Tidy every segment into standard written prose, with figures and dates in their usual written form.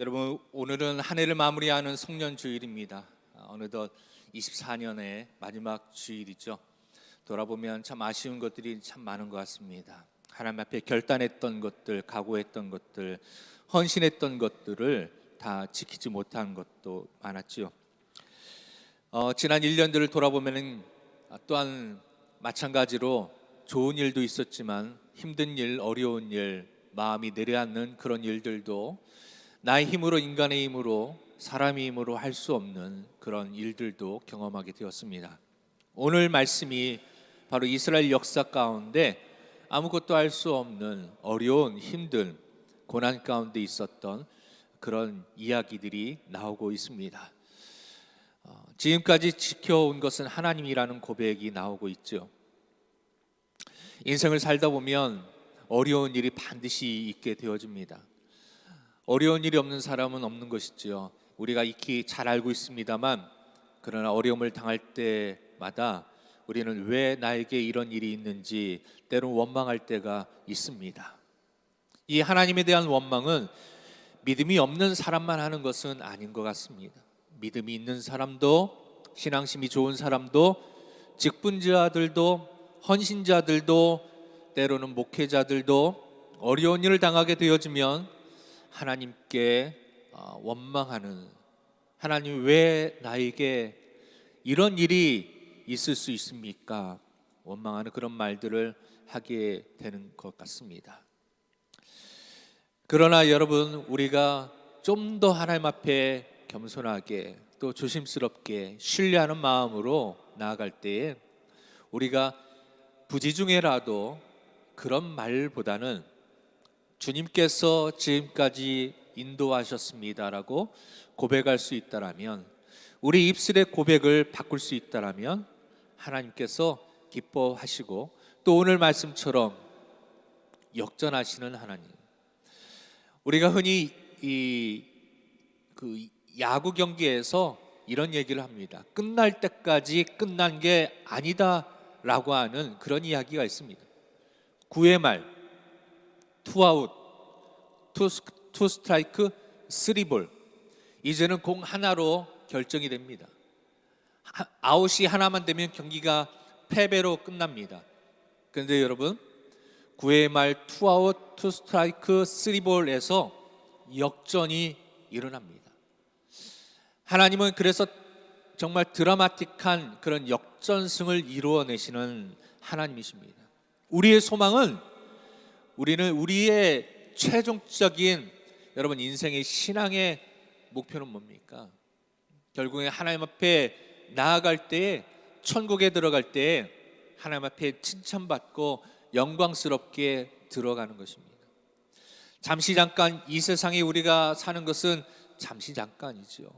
여러분, 오늘은 한 해를 마무리하는 송년주일입니다. 어느덧 24년의 마지막 주일이죠. 돌아보면 참 아쉬운 것들이 참 많은 것 같습니다. 하나님 앞에 결단했던 것들, 각오했던 것들, 헌신했던 것들을 다 지키지 못한 것도 많았죠. 지난 1년들을 돌아보면 또한 마찬가지로 좋은 일도 있었지만 힘든 일, 어려운 일, 마음이 내려앉는 그런 일들도 나의 힘으로, 인간의 힘으로, 사람의 힘으로 할 수 없는 그런 일들도 경험하게 되었습니다. 오늘 말씀이 바로 이스라엘 역사 가운데 아무것도 할 수 없는 어려운, 힘든 고난 가운데 있었던 그런 이야기들이 나오고 있습니다. 지금까지 지켜온 것은 하나님이라는 고백이 나오고 있죠. 인생을 살다 보면 어려운 일이 반드시 있게 되어집니다. 어려운 일이 없는 사람은 없는 것이지요. 우리가 익히 잘 알고 있습니다만, 그러나 어려움을 당할 때마다 우리는 왜 나에게 이런 일이 있는지 때론 원망할 때가 있습니다. 이 하나님에 대한 원망은 믿음이 없는 사람만 하는 것은 아닌 것 같습니다. 믿음이 있는 사람도, 신앙심이 좋은 사람도, 직분자들도, 헌신자들도, 때로는 목회자들도 어려운 일을 당하게 되어지면 하나님께 원망하는, 하나님 왜 나에게 이런 일이 있을 수 있습니까? 원망하는 그런 말들을 하게 되는 것 같습니다. 그러나 여러분, 우리가 좀 더 하나님 앞에 겸손하게 또 조심스럽게 신뢰하는 마음으로 나아갈 때에 우리가 부지중에라도 그런 말보다는 주님께서 지금까지 인도하셨습니다라고 고백할 수 있다라면, 우리 입술의 고백을 바꿀 수 있다라면 하나님께서 기뻐하시고 또 오늘 말씀처럼 역전하시는 하나님. 우리가 흔히 그 야구 경기에서 이런 얘기를 합니다. 끝날 때까지 끝난 게 아니다라고 하는 그런 이야기가 있습니다. 9회 말 투아웃, 투 스트라이크, 3볼. 이제는 공 하나로 결정이 됩니다. 아웃이 하나만 되면 경기가 패배로 끝납니다. 그런데 여러분, 9회 말 투아웃, 투 스트라이크, 3볼에서 역전이 일어납니다. 하나님은 그래서 정말 드라마틱한 그런 역전승을 이루어내시는 하나님이십니다. 우리의 소망은, 우리는 우리의 최종적인 여러분 인생의 신앙의 목표는 뭡니까? 결국에 하나님 앞에 나아갈 때에, 천국에 들어갈 때에 하나님 앞에 칭찬받고 영광스럽게 들어가는 것입니다. 잠시 잠깐 이 세상에 우리가 사는 것은 잠시 잠깐이죠.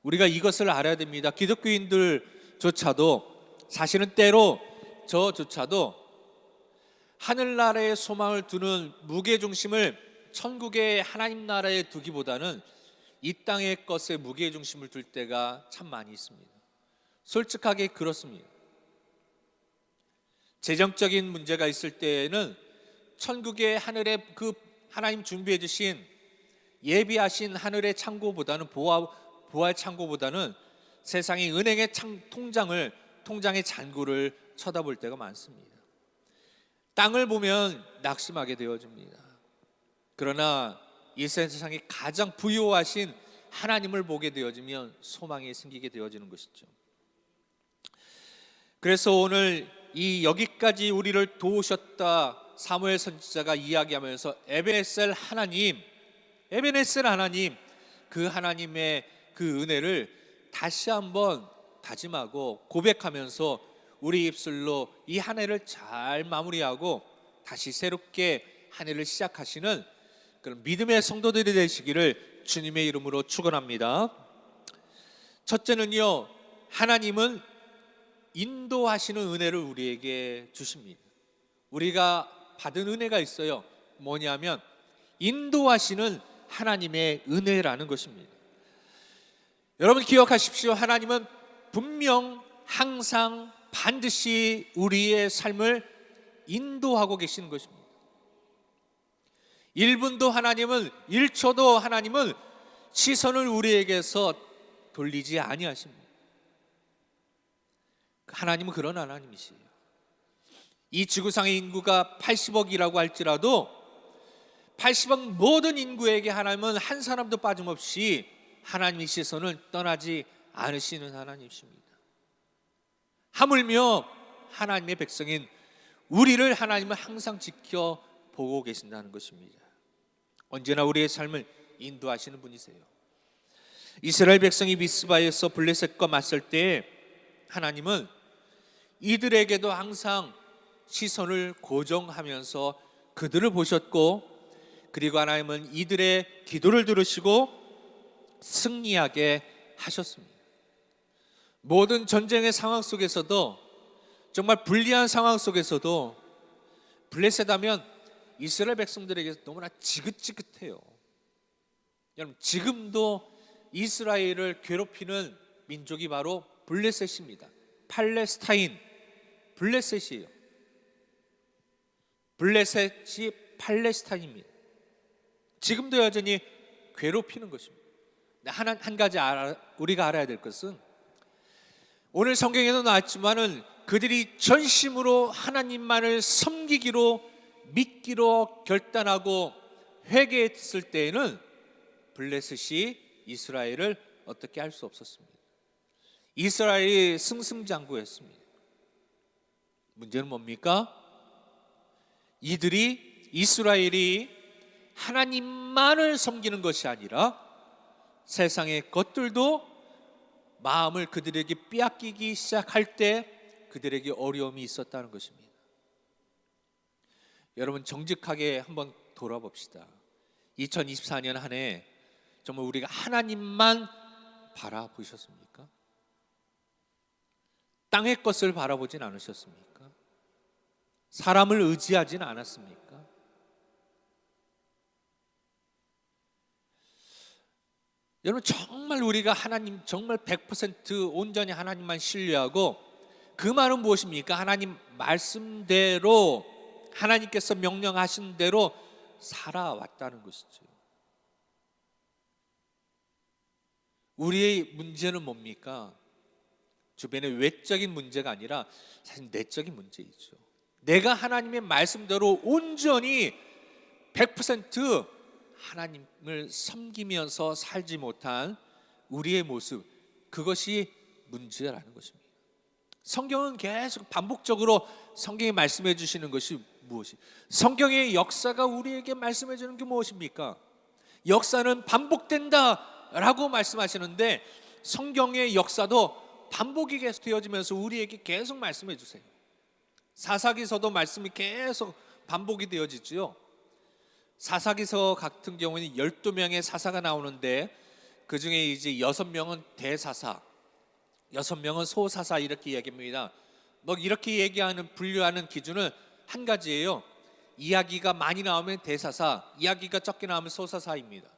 우리가 이것을 알아야 됩니다. 기독교인들조차도 사실은 때로 저조차도 하늘나라의 소망을 두는 무게중심을 천국의 하나님 나라에 두기보다는 이 땅의 것에 무게중심을 둘 때가 참 많이 있습니다. 솔직하게 그렇습니다. 재정적인 문제가 있을 때에는 천국의 하늘에 그 하나님 준비해 주신 예비하신 하늘의 창고보다는, 보화의 창고보다는 세상의 은행의 통장의 잔고를 쳐다볼 때가 많습니다. 땅을 보면 낙심하게 되어집니다. 그러나 이 세상에 가장 부유하신 하나님을 보게 되어지면 소망이 생기게 되어지는 것이죠. 그래서 오늘 이 여기까지 우리를 도우셨다 사무엘 선지자가 이야기하면서 에베네셀 하나님, 그 하나님의 그 은혜를 다시 한번 다짐하고 고백하면서 우리 입술로 이 한 해를 잘 마무리하고 다시 새롭게 한 해를 시작하시는 그런 믿음의 성도들이 되시기를 주님의 이름으로 축원합니다. 첫째는요, 하나님은 인도하시는 은혜를 우리에게 주십니다. 우리가 받은 은혜가 있어요. 뭐냐면 인도하시는 하나님의 은혜라는 것입니다. 여러분 기억하십시오. 하나님은 분명 항상 반드시 우리의 삶을 인도하고 계시는 것입니다. 1분도 하나님은, 1초도 하나님은 시선을 우리에게서 돌리지 아니하십니다. 하나님은 그런 하나님이시에요. 이 지구상의 인구가 80억이라고 할지라도 80억 모든 인구에게 하나님은 한 사람도 빠짐없이 하나님의 시선을 떠나지 않으시는 하나님이십니다. 하물며 하나님의 백성인 우리를 하나님은 항상 지켜보고 계신다는 것입니다. 언제나 우리의 삶을 인도하시는 분이세요. 이스라엘 백성이 미스바에서 블레셋과 맞설 때 하나님은 이들에게도 항상 시선을 고정하면서 그들을 보셨고, 그리고 하나님은 이들의 기도를 들으시고 승리하게 하셨습니다. 모든 전쟁의 상황 속에서도, 정말 불리한 상황 속에서도 블레셋 하면 이스라엘 백성들에게 너무나 지긋지긋해요. 여러분, 지금도 이스라엘을 괴롭히는 민족이 바로 블레셋입니다. 팔레스타인, 블레셋이에요. 블레셋이 팔레스타인입니다. 지금도 여전히 괴롭히는 것입니다. 한 가지 우리가 알아야 될 것은, 오늘 성경에도 나왔지만은 그들이 전심으로 하나님만을 섬기기로 믿기로 결단하고 회개했을 때에는 블레셋이 이스라엘을 어떻게 할 수 없었습니다. 이스라엘이 승승장구했습니다. 문제는 뭡니까? 이스라엘이 하나님만을 섬기는 것이 아니라 세상의 것들도 마음을 그들에게 빼앗기기 시작할 때 그들에게 어려움이 있었다는 것입니다. 여러분, 정직하게 한번 돌아봅시다. 2024년 한 해 정말 우리가 하나님만 바라보셨습니까? 땅의 것을 바라보진 않으셨습니까? 사람을 의지하진 않았습니까? 여러분, 정말 우리가 하나님 정말 100% 온전히 하나님만 신뢰하고, 그 말은 무엇입니까? 하나님 말씀대로, 하나님께서 명령하신 대로 살아왔다는 것이죠. 우리의 문제는 뭡니까? 주변의 외적인 문제가 아니라 사실 내적인 문제이죠. 내가 하나님의 말씀대로 온전히 100% 하나님을 섬기면서 살지 못한 우리의 모습, 그것이 문제라는 것입니다. 성경은 계속 반복적으로 성경이 말씀해 주시는 것이 무엇이? 성경의 역사가 우리에게 말씀해 주는 게 무엇입니까? 역사는 반복된다라고 말씀하시는데, 성경의 역사도 반복이 계속 되어지면서 우리에게 계속 말씀해 주세요. 사사기서도 말씀이 계속 반복이 되어지죠. 사사기서 같은 경우는 12명의 사사가 나오는데, 그 중에 이제 6명은 대사사, 6명은 소사사, 이렇게 얘기합니다. 이렇게 얘기하는, 분류하는 기준은 한 가지예요. 이야기가 많이 나오면 대사사, 이야기가 적게 나오면 소사사입니다.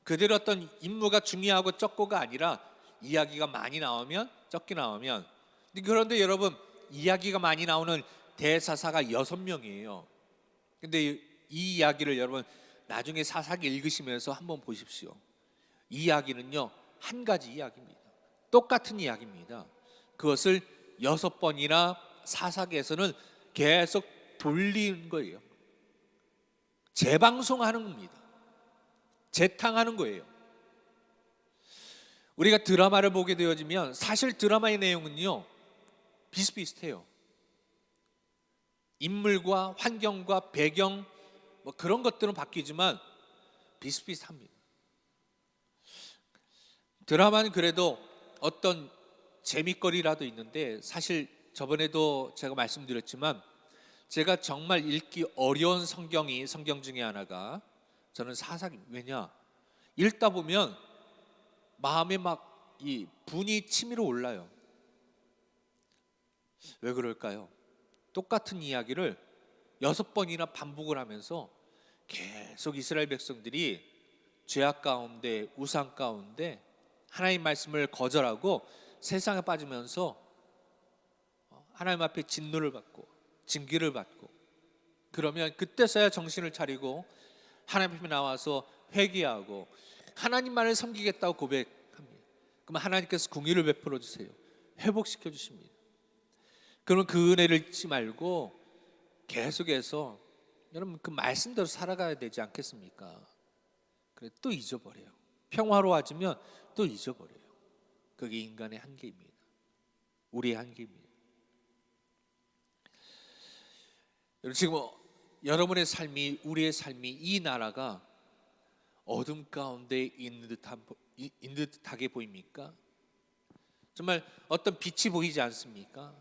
그들의 어떤 임무가 중요하고 적고가 아니라 이야기가 많이 나오면 적게 나오면. 그런데 여러분, 이야기가 많이 나오는 대사사가 6명이에요. 근데 이 이야기를 여러분 나중에 사사기 읽으시면서 한번 보십시오. 이 이야기는요, 한 가지 이야기입니다. 똑같은 이야기입니다. 그것을 6번이나 사사기에서는 계속 돌리는 거예요. 재방송하는 겁니다. 재탕하는 거예요. 우리가 드라마를 보게 되어지면 사실 드라마의 내용은요, 비슷비슷해요. 인물과 환경과 배경 그런 것들은 바뀌지만 비슷비슷합니다. 드라마는 그래도 어떤 재미거리라도 있는데, 사실 저번에도 제가 말씀드렸지만 제가 정말 읽기 어려운 성경 중에 하나가 저는 사사기. 왜냐? 읽다 보면 마음에 이 분이 치밀어 올라요. 왜 그럴까요? 똑같은 이야기를 6번이나 반복을 하면서 계속 이스라엘 백성들이 죄악 가운데, 우상 가운데 하나님 말씀을 거절하고 세상에 빠지면서 하나님 앞에 진노를 받고 징계를 받고, 그러면 그때서야 정신을 차리고 하나님 앞에 나와서 회개하고 하나님만을 섬기겠다고 고백합니다. 그럼 하나님께서 긍휼을 베풀어 주세요. 회복시켜 주십니다. 그러면 그 은혜를 잊지 말고 계속해서 여러분 그 말씀대로 살아가야 되지 않겠습니까? 그래 또 잊어버려요. 평화로워지면 또 잊어버려요. 그게 인간의 한계입니다. 우리의 한계입니다. 여러분 지금 여러분의 삶이, 우리의 삶이, 이 나라가 어둠 가운데 있는 듯하게 보입니까? 정말 어떤 빛이 보이지 않습니까?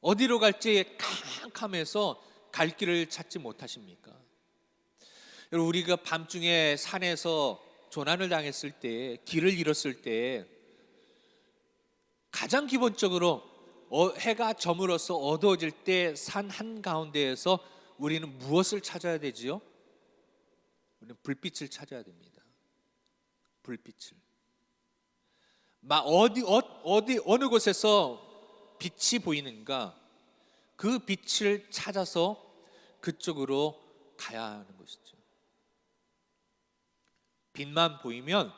어디로 갈지 캄캄해서 갈 길을 찾지 못하십니까? 여러분 우리가 밤중에 산에서 조난을 당했을 때, 길을 잃었을 때 가장 기본적으로 해가 저물어서 어두워질 때 산 한가운데에서 우리는 무엇을 찾아야 되지요? 우리는 불빛을 찾아야 됩니다. 불빛을. 어느 곳에서 빛이 보이는가, 그 빛을 찾아서 그쪽으로 가야 하는 것이죠. 빛만 보이면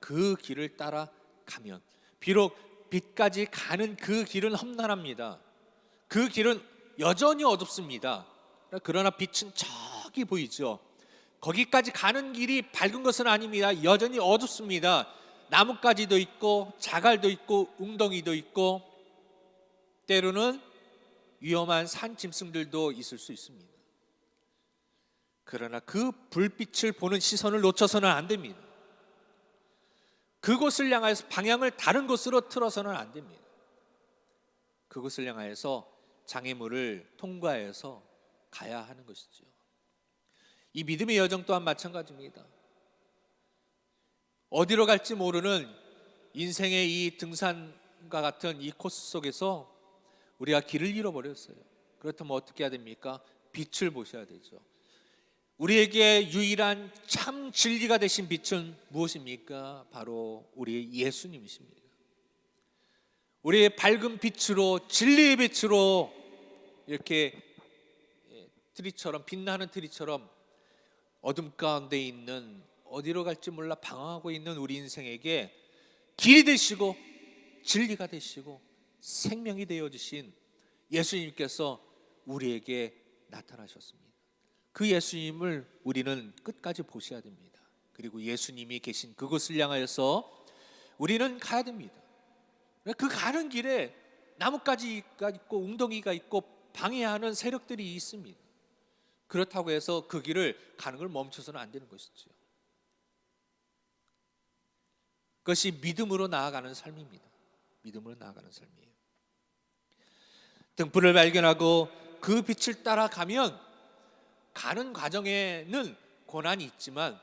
그 길을 따라가면, 비록 빛까지 가는 그 길은 험난합니다. 그 길은 여전히 어둡습니다. 그러나 빛은 저기 보이죠. 거기까지 가는 길이 밝은 것은 아닙니다. 여전히 어둡습니다. 나뭇가지도 있고 자갈도 있고 웅덩이도 있고 때로는 위험한 산 짐승들도 있을 수 있습니다. 그러나 그 불빛을 보는 시선을 놓쳐서는 안 됩니다. 그곳을 향해서 방향을 다른 곳으로 틀어서는 안 됩니다. 그곳을 향해서 장애물을 통과해서 가야 하는 것이죠. 이 믿음의 여정 또한 마찬가지입니다. 어디로 갈지 모르는 인생의 이 등산과 같은 이 코스 속에서 우리가 길을 잃어버렸어요. 그렇다면 어떻게 해야 됩니까? 빛을 보셔야 되죠. 우리에게 유일한 참 진리가 되신 빛은 무엇입니까? 바로 우리 예수님이십니다. 우리의 밝은 빛으로, 진리의 빛으로 이렇게 트리처럼, 빛나는 트리처럼 어둠 가운데 있는, 어디로 갈지 몰라 방황하고 있는 우리 인생에게 길이 되시고 진리가 되시고 생명이 되어주신 예수님께서 우리에게 나타나셨습니다. 그 예수님을 우리는 끝까지 보셔야 됩니다. 그리고 예수님이 계신 그곳을 향하여서 우리는 가야 됩니다. 그 가는 길에 나뭇가지가 있고 웅덩이가 있고 방해하는 세력들이 있습니다. 그렇다고 해서 그 길을 가는 걸 멈춰서는 안 되는 것이죠. 그것이 믿음으로 나아가는 삶입니다. 믿음으로 나아가는 삶이에요. 등불을 발견하고 그 빛을 따라가면 가는 과정에는 고난이 있지만,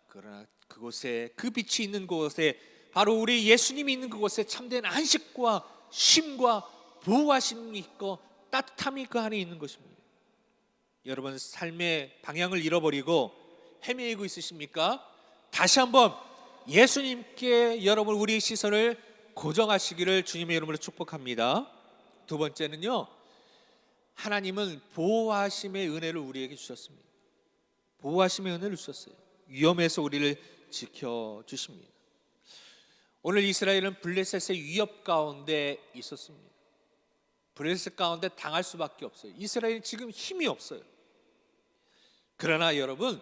그러나 그곳에, 그 빛이 있는 곳에, 바로 우리 예수님이 있는 그곳에 참된 안식과 쉼과 보호하심이 있고 따뜻함이 그 안에 있는 것입니다. 여러분 삶의 방향을 잃어버리고 헤매이고 있으십니까? 다시 한번 예수님께 여러분 우리의 시선을 고정하시기를 주님의 이름으로 축복합니다. 두 번째는요, 하나님은 보호하심의 은혜를 우리에게 주셨습니다. 보호하심의 은혜를 주셨어요. 위험에서 우리를 지켜주십니다. 오늘 이스라엘은 블레셋의 위협 가운데 있었습니다. 블레셋 가운데 당할 수밖에 없어요. 이스라엘은 지금 힘이 없어요. 그러나 여러분,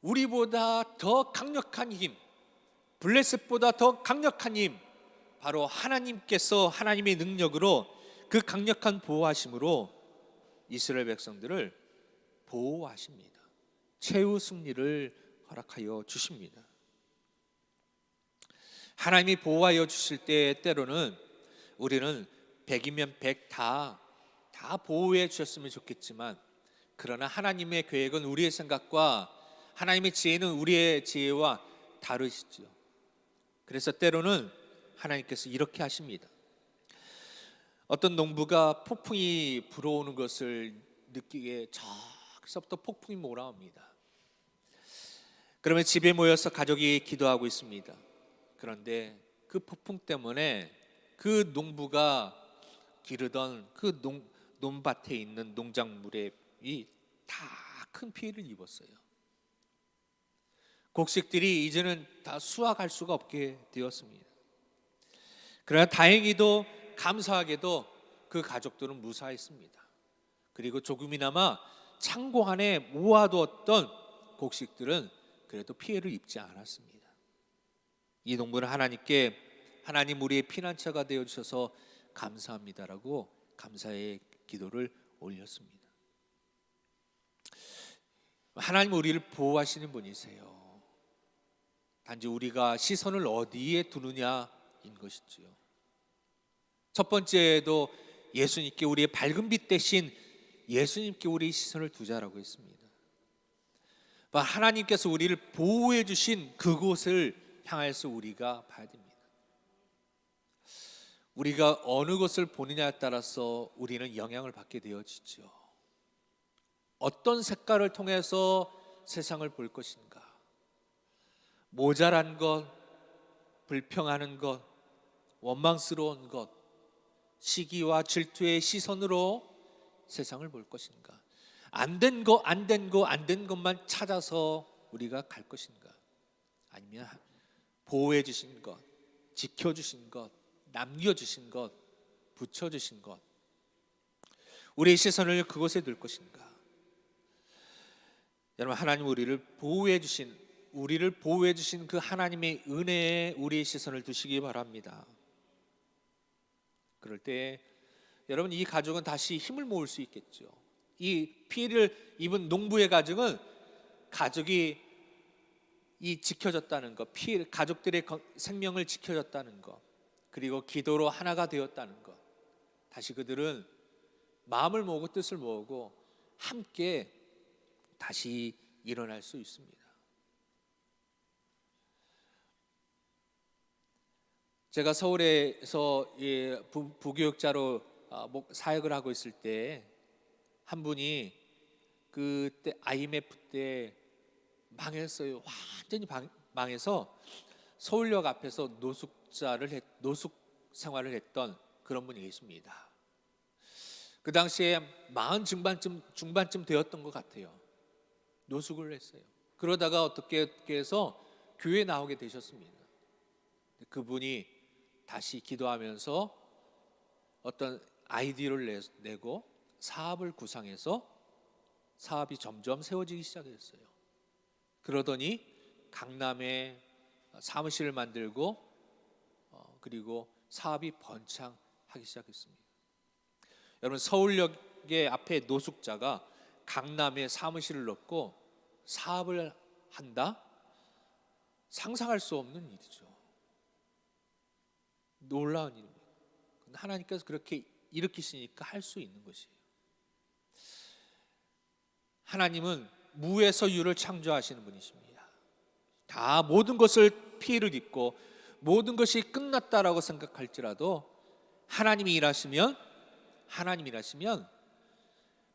우리보다 더 강력한 힘, 블레셋보다 더 강력한 힘, 바로 하나님께서 하나님의 능력으로, 그 강력한 보호하심으로 이스라엘 백성들을 보호하십니다. 최후 승리를 허락하여 주십니다. 하나님이 보호하여 주실 때 때로는 우리는 100이면 100 다 보호해 주셨으면 좋겠지만, 그러나 하나님의 계획은 우리의 생각과 하나님의 지혜는 우리의 지혜와 다르시죠. 그래서 때로는 하나님께서 이렇게 하십니다. 어떤 농부가 폭풍이 불어오는 것을 느끼게 저기서부터 폭풍이 몰아옵니다. 그러면 집에 모여서 가족이 기도하고 있습니다. 그런데 그 폭풍 때문에 그 농부가 기르던 그 논밭에 있는 농작물이 다 큰 피해를 입었어요. 곡식들이 이제는 다 수확할 수가 없게 되었습니다. 그러나 다행히도 감사하게도 그 가족들은 무사했습니다. 그리고 조금이나마 창고 안에 모아두었던 곡식들은 그래도 피해를 입지 않았습니다. 이 농부는 하나님께 하나님 우리의 피난처가 되어주셔서 감사합니다라고 감사의 기도를 올렸습니다. 하나님 우리를 보호하시는 분이세요. 단지 우리가 시선을 어디에 두느냐인 것이지요. 첫 번째도 예수님께 우리의 밝은 빛 대신 예수님께 우리의 시선을 두자라고 했습니다. 하나님께서 우리를 보호해 주신 그곳을 향해서 우리가 봐야 됩니다. 우리가 어느 곳을 보느냐에 따라서 우리는 영향을 받게 되어지죠. 어떤 색깔을 통해서 세상을 볼 것인가? 모자란 것, 불평하는 것, 원망스러운 것, 시기와 질투의 시선으로 세상을 볼 것인가? 안 된 것만 찾아서 우리가 갈 것인가? 아니면 보호해 주신 것, 지켜주신 것, 남겨주신 것, 붙여주신 것, 우리의 시선을 그곳에 둘 것인가? 여러분, 하나님 우리를 보호해 주신 그 하나님의 은혜에 우리의 시선을 두시기 바랍니다. 그럴 때 여러분, 이 가족은 다시 힘을 모을 수 있겠죠. 이 피해를 입은 농부의 가정은 가족이 지켜졌다는 것, 가족들의 생명을 지켜졌다는 것, 그리고 기도로 하나가 되었다는 것, 다시 그들은 마음을 모으고 뜻을 모으고 함께 다시 일어날 수 있습니다. 제가 서울에서 부교육자로 사역을 하고 있을 때 한 분이 그때 IMF 때 망했어요. 완전히 망해서 서울역 앞에서 노숙 생활을 했던 그런 분이 계십니다. 그 당시에 40 중반쯤 되었던 것 같아요. 노숙을 했어요. 그러다가 어떻게 해서 교회에 나오게 되셨습니다. 그분이 다시 기도하면서 어떤 아이디어를 내고 사업을 구상해서 사업이 점점 세워지기 시작했어요. 그러더니 강남에 사무실을 만들고 그리고 사업이 번창하기 시작했습니다. 여러분, 서울역의 앞에 노숙자가 강남에 사무실을 넣고 사업을 한다? 상상할 수 없는 일이죠. 놀라운 일입니다. 하나님께서 그렇게 일으키시니까 할 수 있는 것이에요. 하나님은 무에서 유를 창조하시는 분이십니다. 다 모든 것을 피해를 입고 모든 것이 끝났다라고 생각할지라도 하나님이 일하시면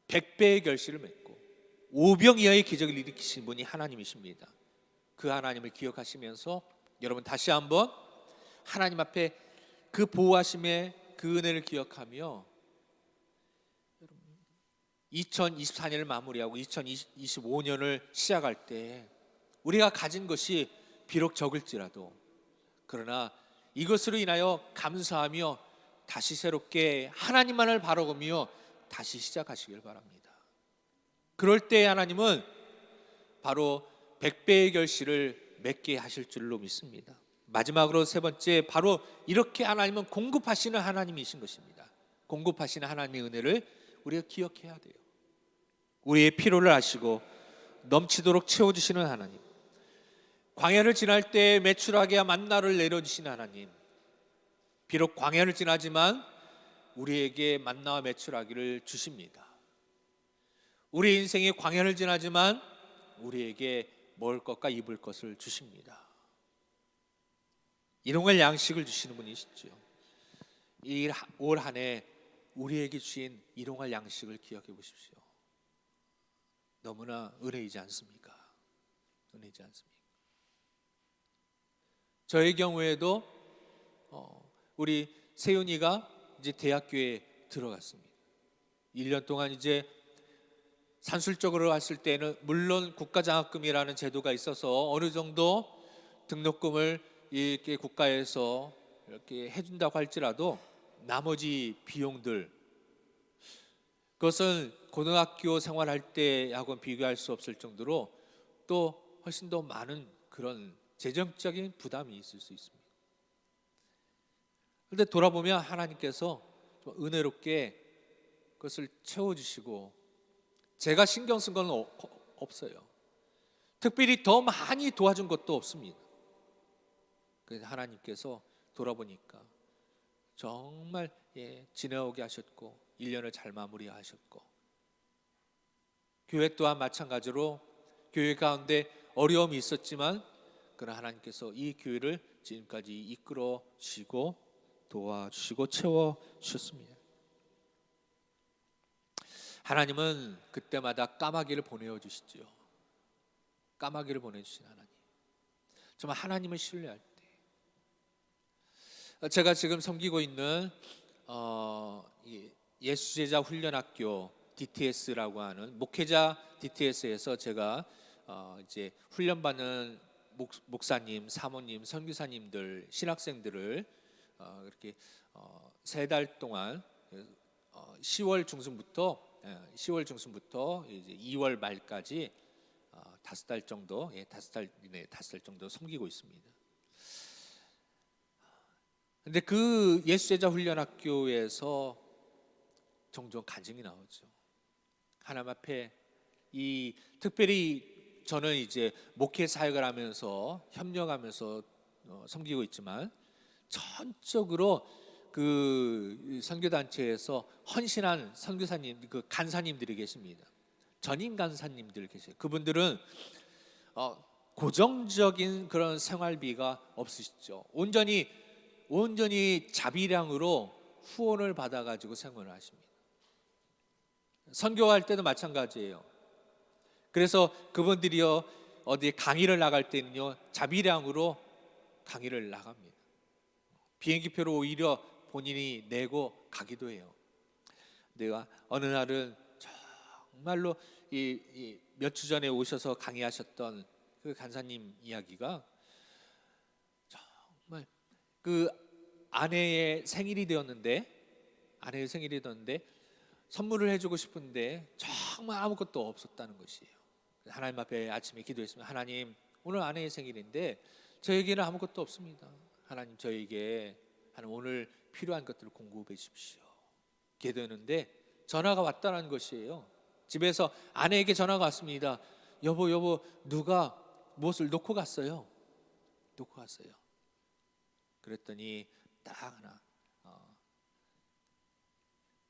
100배의 결실을 맺고 5병 이하의 기적을 일으키신 분이 하나님이십니다. 그 하나님을 기억하시면서 여러분 다시 한번 하나님 앞에 그 보호하심의 그 은혜를 기억하며 2024년을 마무리하고 2025년을 시작할 때 우리가 가진 것이 비록 적을지라도 그러나 이것으로 인하여 감사하며 다시 새롭게 하나님만을 바라보며 다시 시작하시길 바랍니다. 그럴 때 하나님은 바로 100배의 결실을 맺게 하실 줄로 믿습니다. 마지막으로 세 번째, 바로 이렇게 하나님은 공급하시는 하나님이신 것입니다. 공급하시는 하나님의 은혜를 우리가 기억해야 돼요. 우리의 필요를 아시고 넘치도록 채워주시는 하나님, 광야를 지날 때 메추라기와 만나를 내려주시는 하나님, 비록 광야를 지나지만 우리에게 만나와 메추라기를 주십니다. 우리 인생의 광야를 지나지만 우리에게 먹을 것과 입을 것을 주십니다. 일용할 양식을 주시는 분이시죠. 이 올 한 해 우리에게 주신 일용할 양식을 기억해 보십시오. 너무나 은혜이지 않습니까? 은혜이지 않습니까? 저의 경우에도 우리 세윤이가 이제 대학교에 들어갔습니다. 1년 동안 이제 산술적으로 봤을 때는 물론 국가장학금이라는 제도가 있어서 어느 정도 등록금을 이렇게 국가에서 이렇게 해준다고 할지라도 나머지 비용들, 그것은 고등학교 생활할 때하고는 비교할 수 없을 정도로 또 훨씬 더 많은 그런 재정적인 부담이 있을 수 있습니다. 그런데 돌아보면 하나님께서 좀 은혜롭게 그것을 채워주시고, 제가 신경 쓴 건 없어요. 특별히 더 많이 도와준 것도 없습니다. 그래서 하나님께서 돌아보니까 정말 지내오게 하셨고 1년을 잘 마무리하셨고, 교회 또한 마찬가지로 교회 가운데 어려움이 있었지만 그러나 하나님께서 이 교회를 지금까지 이끌어 주시고 도와주시고 채워주셨습니다. 하나님은 그때마다 까마귀를 보내어 주시죠. 까마귀를 보내주신 하나님. 정말 하나님을 신뢰할 때, 제가 지금 섬기고 있는 예수제자 훈련학교 DTS라고 하는 목회자 DTS에서 제가 이제 훈련받는 목사님, 사모님, 선교사님들, 신학생들을 이렇게 3달 동안 10월 중순부터 이제 2월 말까지 5달 정도, 5달 정도 섬기고 있습니다. 근데 그 예수제자 훈련학교에서 종종 간증이 나오죠. 하나님 앞에 특별히 저는 이제 목회 사역을 하면서 협력하면서 섬기고 있지만, 전적으로 그 선교단체에서 헌신한 선교사님, 그 간사님들이 계십니다. 전임 간사님들 계세요. 그분들은 고정적인 그런 생활비가 없으시죠. 온전히 자비량으로 후원을 받아가지고 생활을 하십니다. 선교할 때도 마찬가지예요. 그래서 그분들이요, 어디 강의를 나갈 때는요, 자비량으로 강의를 나갑니다. 비행기표를 오히려 본인이 내고 가기도 해요. 내가 어느 날은 정말로 몇 주 전에 오셔서 강의하셨던 그 간사님 이야기가, 정말 그 아내의 생일이 되었는데 선물을 해주고 싶은데 정말 아무것도 없었다는 것이에요. 하나님 앞에 아침에 기도했으면, 하나님, 오늘 아내의 생일인데 저에게는 아무것도 없습니다. 하나님, 저에게 오늘 필요한 것들을 공급해 주십시오. 기도했는데 전화가 왔다는 것이에요. 집에서 아내에게 전화가 왔습니다. 여보, 누가 무엇을 놓고 갔어요. 그랬더니 딱 하나,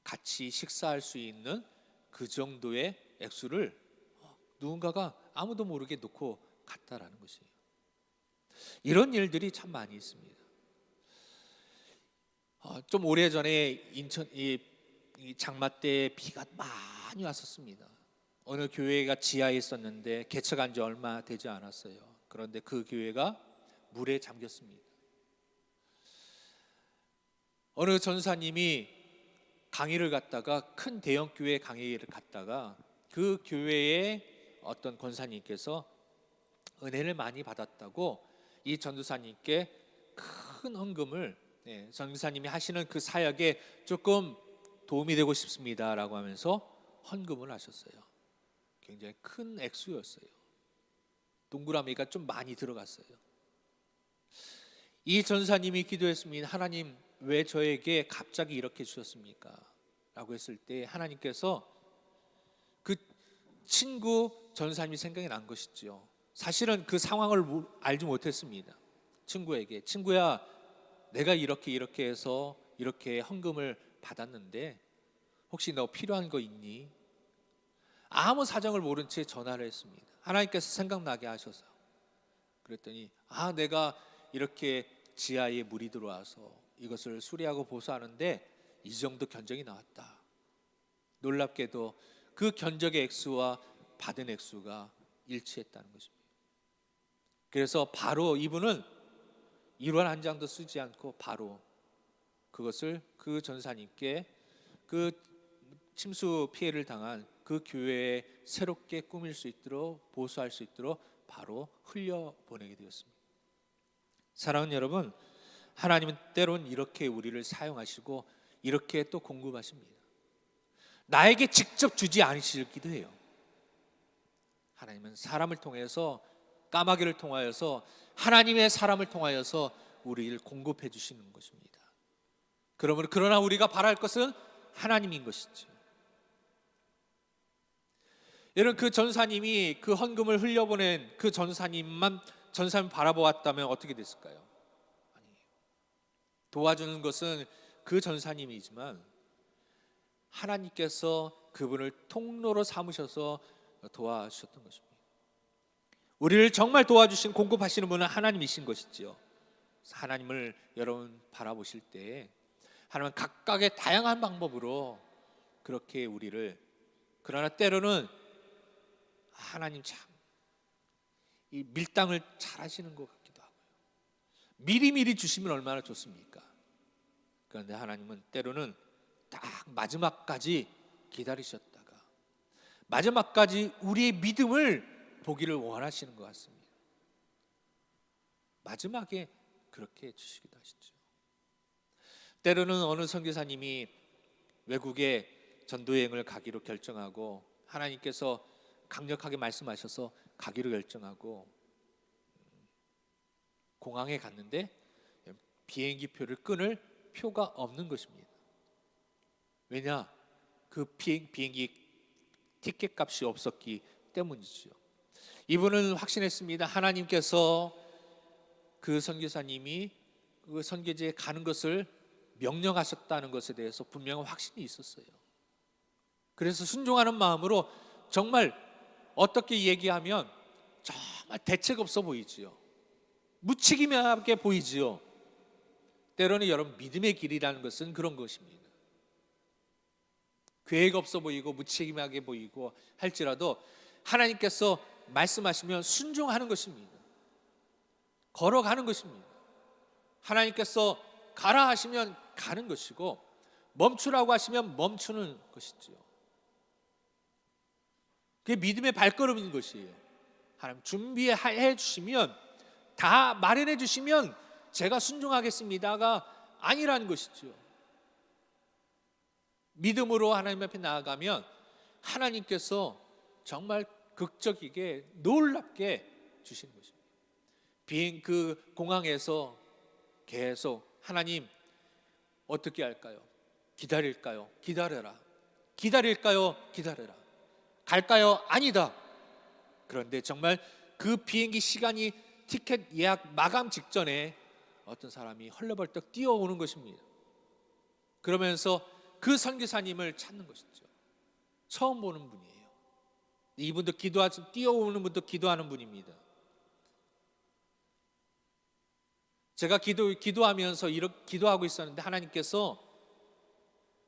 같이 식사할 수 있는 그 정도의 액수를 누군가가 아무도 모르게 놓고 갔다라는 것이에요. 이런 일들이 참 많이 있습니다. 좀 오래전에 인천 이 장마 때 비가 많이 왔었습니다. 어느 교회가 지하에 있었는데 개척한 지 얼마 되지 않았어요. 그런데 그 교회가 물에 잠겼습니다. 어느 전사님이 강의를 갔다가, 큰 대형 교회 강의를 갔다가 그 교회의 어떤 권사님께서 은혜를 많이 받았다고 이 전도사님께 큰 헌금을, 전도사님이 하시는 그 사역에 조금 도움이 되고 싶습니다라고 하면서 헌금을 하셨어요. 굉장히 큰 액수였어요. 동그라미가 좀 많이 들어갔어요. 이 전사님이 기도했습니다. 하나님, 왜 저에게 갑자기 이렇게 주셨습니까? 라고 했을 때 하나님께서 그 친구 전사님이 생각이 난 것이죠. 사실은 그 상황을 알지 못했습니다. 친구에게, 친구야, 내가 이렇게 해서 이렇게 헌금을 받았는데 혹시 너 필요한 거 있니? 아무 사정을 모른 채 전화를 했습니다. 하나님께서 생각나게 하셔서. 그랬더니 내가 이렇게 지하에 물이 들어와서 이것을 수리하고 보수하는데 이 정도 견적이 나왔다. 놀랍게도 그 견적의 액수와 받은 액수가 일치했다는 것입니다. 그래서 바로 이분은 1원 한 장도 쓰지 않고 바로 그것을 그 전사님께, 그 침수 피해를 당한 그 교회에 새롭게 꾸밀 수 있도록, 보수할 수 있도록 바로 흘려보내게 되었습니다. 사랑하는 여러분, 하나님은 때론 이렇게 우리를 사용하시고 이렇게 또 공급하십니다. 나에게 직접 주지 않으시기도 해요. 하나님은 사람을 통해서, 까마귀를 통하여서, 하나님의 사람을 통하여서 우리를 공급해 주시는 것입니다. 그러나 우리가 바랄 것은 하나님인 것이죠. 여러분, 그 전사님이 그 헌금을 흘려보낸 그 전사님 바라보았다면 어떻게 됐을까요? 아니에요. 도와주는 것은 그 전사님이지만 하나님께서 그분을 통로로 삼으셔서 도와주셨던 것입니다. 우리를 정말 도와주신, 공급하시는 분은 하나님이신 것이지요. 하나님을 여러분 바라보실 때 하나님은 각각의 다양한 방법으로 그렇게 우리를, 그러나 때로는 하나님 참 이 밀당을 잘 하시는 것 같기도 하고요. 미리미리 주시면 얼마나 좋습니까? 그런데 하나님은 때로는 딱 마지막까지 기다리셨다가 마지막까지 우리의 믿음을 보기를 원하시는 것 같습니다. 마지막에 그렇게 해주시기도 하시죠. 때로는 어느 선교사님이 외국에 전도여행을 가기로 결정하고 하나님께서 강력하게 말씀하셔서 가기로 결정하고 공항에 갔는데 비행기 표를 끊을 표가 없는 것입니다. 왜냐? 그 비행기 티켓 값이 없었기 때문이죠. 이분은 확신했습니다. 하나님께서 그 선교사님이 그 선교지에 가는 것을 명령하셨다는 것에 대해서 분명한 확신이 있었어요. 그래서 순종하는 마음으로 정말 어떻게 얘기하면 정말 대책 없어 보이지요. 무책임하게 보이지요. 때로는 여러분, 믿음의 길이라는 것은 그런 것입니다. 계획 없어 보이고 무책임하게 보이고 할지라도 하나님께서 말씀하시면 순종하는 것입니다. 걸어가는 것입니다. 하나님께서 가라 하시면 가는 것이고 멈추라고 하시면 멈추는 것이지요. 그게 믿음의 발걸음인 것이에요. 하나님 준비해 주시면, 다 마련해 주시면 제가 순종하겠습니다가 아니라는 것이죠. 믿음으로 하나님 앞에 나아가면 하나님께서 정말 극적이게 놀랍게 주시는 것입니다. 그 공항에서 계속 하나님 어떻게 할까요? 기다릴까요? 기다려라. 기다릴까요? 기다려라. 갈까요? 아니다. 그런데 정말 그 비행기 시간이 티켓 예약 마감 직전에 어떤 사람이 헐레벌떡 뛰어오는 것입니다. 그러면서 그 선교사님을 찾는 것이죠. 처음 보는 분이에요. 이분도 뛰어오는 분도 기도하는 분입니다. 제가 기도하면서 이렇게 기도하고 있었는데 하나님께서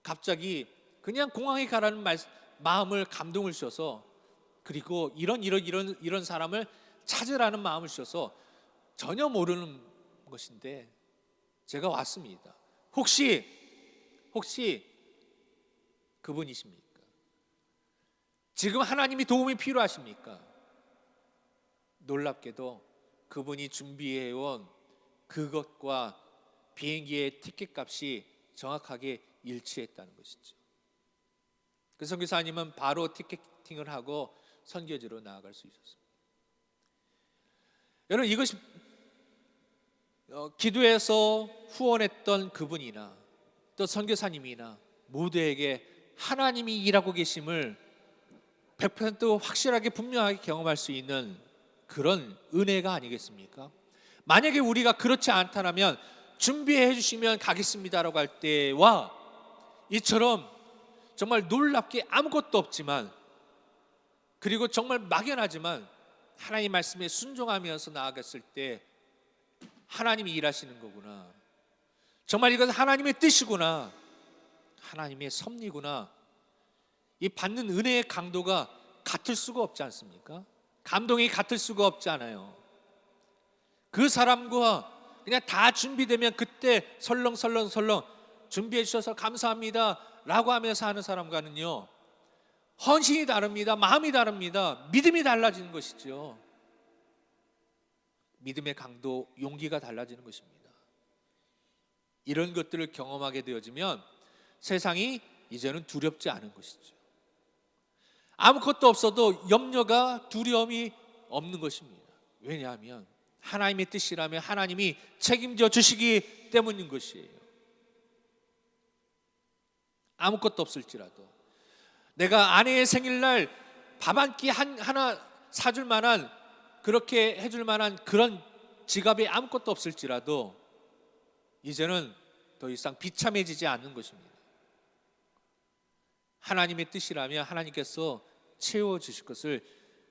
갑자기 그냥 공항에 가라는 마음을, 감동을 주셔서, 그리고 이런 사람을 찾으라는 마음을 주셔서 전혀 모르는 것인데 제가 왔습니다. 혹시 그분이십니까? 지금 하나님이 도움이 필요하십니까? 놀랍게도 그분이 준비해온 그것과 비행기의 티켓 값이 정확하게 일치했다는 것이죠. 그 선교사님은 바로 티켓팅을 하고 선교지로 나아갈 수 있었습니다. 여러분, 이것이 기도해서 후원했던 그분이나 또 선교사님이나 모두에게 하나님이 일하고 계심을 100% 확실하게 분명하게 경험할 수 있는 그런 은혜가 아니겠습니까? 만약에 우리가 그렇지 않다면 준비해 주시면 가겠습니다라고 할 때와 이처럼 정말 놀랍게 아무것도 없지만, 그리고 정말 막연하지만 하나님 말씀에 순종하면서 나아갔을 때 하나님이 일하시는 거구나, 정말 이것은 하나님의 뜻이구나, 하나님의 섭리구나, 이 받는 은혜의 강도가 같을 수가 없지 않습니까? 감동이 같을 수가 없지 않아요. 그 사람과 그냥 다 준비되면 그때 설렁설렁 준비해 주셔서 감사합니다 라고 하면서 하는 사람과는요, 헌신이 다릅니다. 마음이 다릅니다. 믿음이 달라지는 것이죠. 믿음의 강도, 용기가 달라지는 것입니다. 이런 것들을 경험하게 되어지면 세상이 이제는 두렵지 않은 것이죠. 아무것도 없어도 염려가, 두려움이 없는 것입니다. 왜냐하면 하나님의 뜻이라면 하나님이 책임져 주시기 때문인 것이에요. 아무것도 없을지라도 내가 아내의 생일날 밥 한 끼 하나 사줄 만한, 그렇게 해줄 만한 그런 지갑이 아무것도 없을지라도 이제는 더 이상 비참해지지 않는 것입니다. 하나님의 뜻이라면 하나님께서 채워주실 것을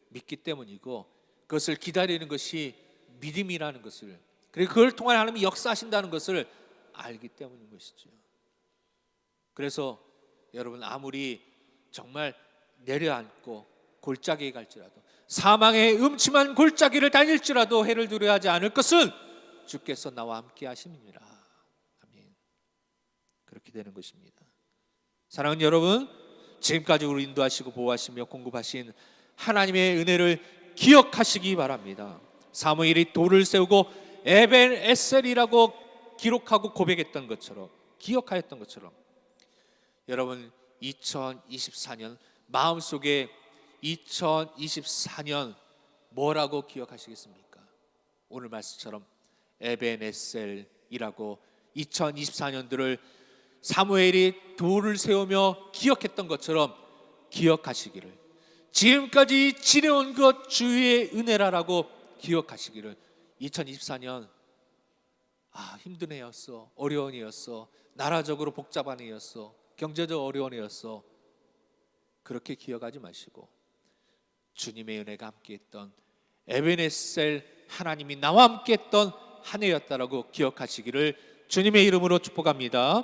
믿기 때문이고, 그것을 기다리는 것이 믿음이라는 것을, 그리고 그걸 통해 하나님이 역사하신다는 것을 알기 때문인 것이죠. 그래서 여러분, 아무리 정말 내려앉고 골짜기에 갈지라도, 사망의 음침한 골짜기를 다닐지라도 해를 두려워하지 않을 것은 주께서 나와 함께 하심이니라. 아멘. 그렇게 되는 것입니다. 사랑하는 여러분, 지금까지 우리 인도하시고 보호하시며 공급하신 하나님의 은혜를 기억하시기 바랍니다. 사무엘이 돌을 세우고 에벤에셀이라고 기록하고 고백했던 것처럼, 기억하였던 것처럼, 여러분 2024년 마음속에 2024년 뭐라고 기억하시겠습니까? 오늘 말씀처럼 에벤에셀이라고 2024년들을 사무엘이 돌을 세우며 기억했던 것처럼 기억하시기를, 지금까지 지내온 것 주의 은혜라라고 기억하시기를, 2024년 힘든 해였어, 어려운 해였어, 나라적으로 복잡한 해였어, 경제적 어려운 해였어, 그렇게 기억하지 마시고 주님의 은혜가 함께했던 에베네셀, 하나님이 나와 함께했던 한 해였다라고 기억하시기를 주님의 이름으로 축복합니다.